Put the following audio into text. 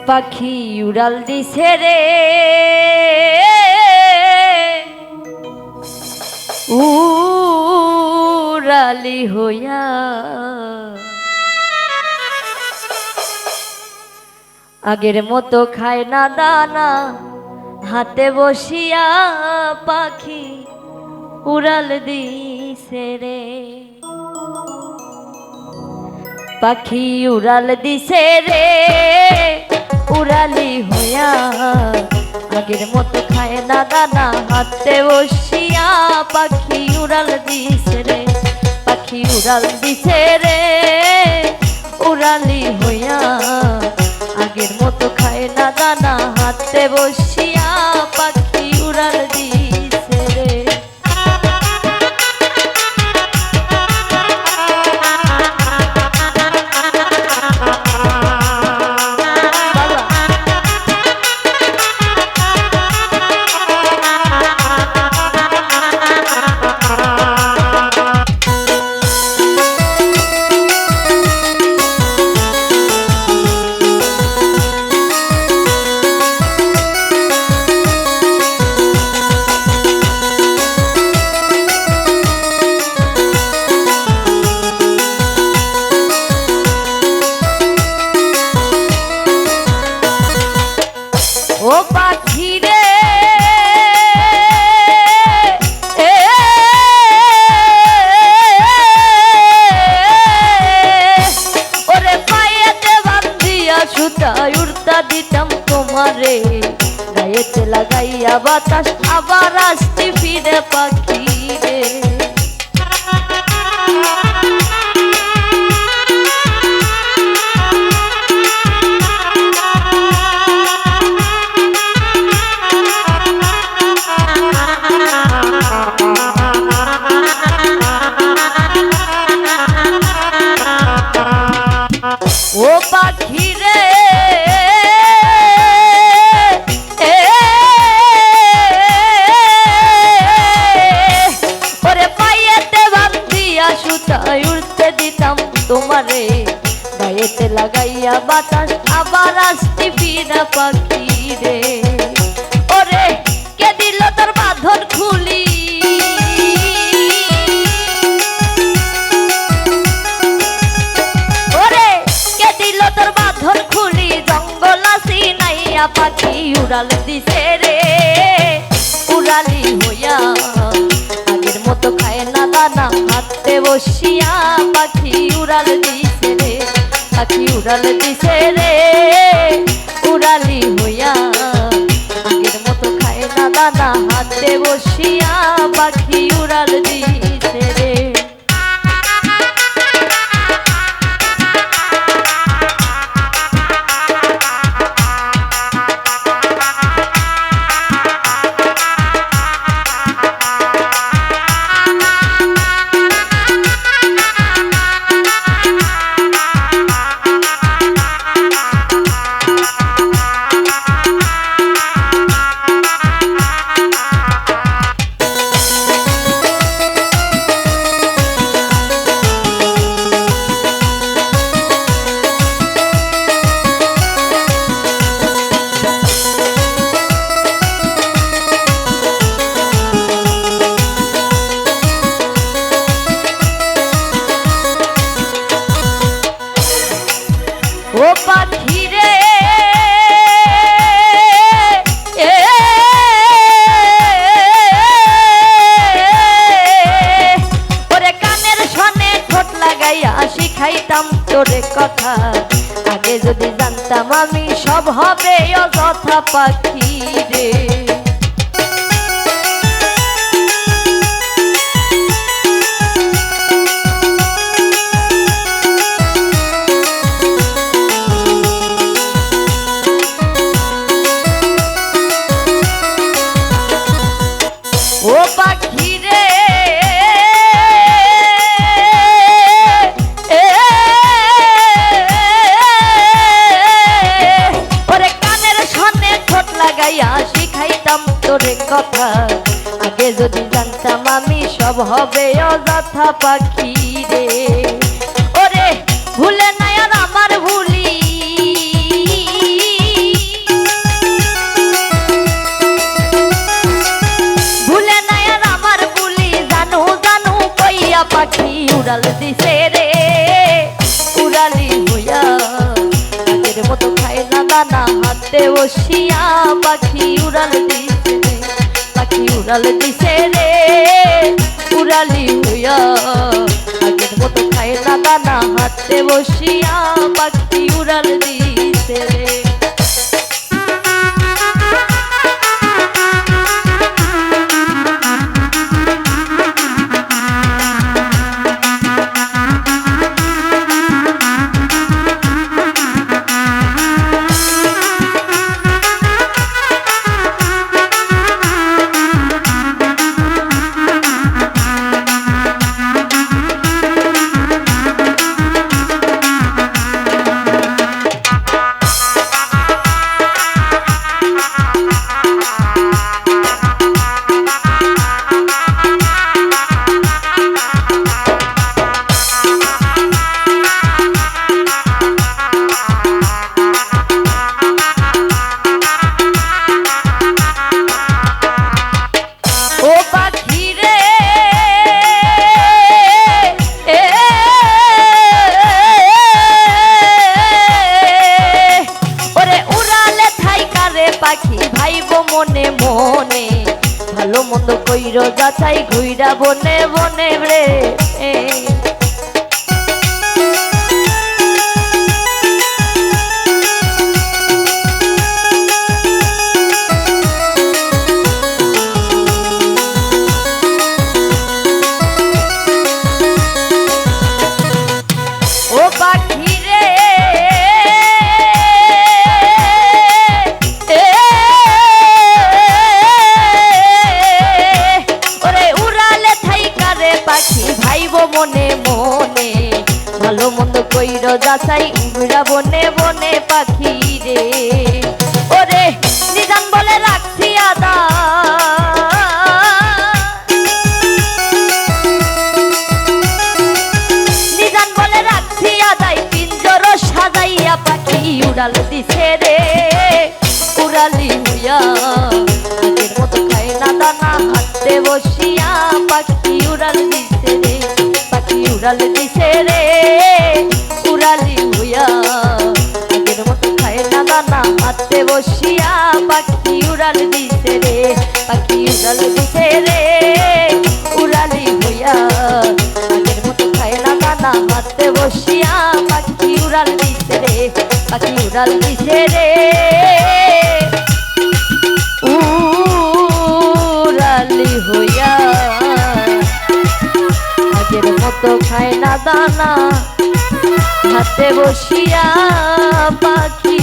পাখি উড়াল দিছে রে উড়ালি হইয়া আগের মতো খায় না দানা হাতে বসিয়া পাখি উড়াল দিছে রে পাখি উড়াল দিছে রে উড়ালি হইয়া আগের মতো খায় না দানা হাতে বসিয়া পাখি উড়াল দিছে রে পাখি উড়াল দিছে রে উড়ালি হইয়া আগের মতো খায় না দানা হাতে বসিয়া পাখি উড়াল দিছে রে ও পাখি রে ওরে পায়েতে বান্ধিয়া সুতায় উড়তা দিতাম তোমারে গায়েতে লাগাইয়া বাতাস আবার আসতে ফিরে পাখি রে ও পাখি রে ওরে পায়েতে বান্ধিয়া সুতায় উড়তে দিতাম তোমারে গায়েতে লাগাইয়া বাতাস আবার আসতে ফিরা পাখি রে ওরে কে দিল তোর বাঁধন খুলি পাখি উড়াল দিছে রে উড়ালি হইয়া আগের মতো খায় না দানা হাতে বসিয়া পাখি উড়াল দিছে রে পাখি উড়াল দিছে রে উড়ালি হইয়া আগের মতো খায় না দানা হাতে বসিয়া পাখি উড়াল দিছে রে ও পাখি রে ওরে কানের সনে ঠোঁট লাগাইয়া শিখাইতাম তোরে কথা আগে যদি জানতাম আমি সব হবে অযথা পাখি রে ও পাখি রে ওরে কানের সনে ঠোঁট লাগাইয়া শিখাইতাম তোরে কথা আগে যদি জানতাম আমি সব হবে অযথা পাখি রে ওরে ভুলে নাই আর আমার ভুলি হাতে বসিয়া পাখি উড়াল দিছে রে, পাখি উড়াল দিছে রে, উড়ালি হইয়া আগের মতো খায় না দানা, হাতে বসিয়া পাখি উড়াল দিছে রে। পাখি ভাইব মনে মনে, ভালো মন্দ কইর যাচাই ঘুইরা বনে বনে রে। ও পাখি রে মনে মনে, ভালো মন্দ কইর যাচাই ঘুরা বনে বনে পাখি রে। ওরে নিজান বলে রাখছি আদা, নিজান বলে রাখছি আদাই, পিঞ্জর সাজাইয়া পাখি উড়াল দিছে রে, উড়ালি হইয়া আগের মতো খায় না দানা, হাতে বসিয়া পাখি উড়াল দিছে রে, উড়াল দিছে রে, উড়ালি হইয়া আগের মতো খায় না দানা, হাতে বসিয়া পাখি উড়াল দিছে রে, পাখি উড়াল দিছে রে, উড়ালি হইয়া আগের মতো খায় না দানা, হাতে বসিয়া পাখি উড়াল দিছে রে, পাখি উড়াল দিছে রে, উড়ালি হইয়া আগের মতো খায় না দানা, হাতে বসিয়া পাখি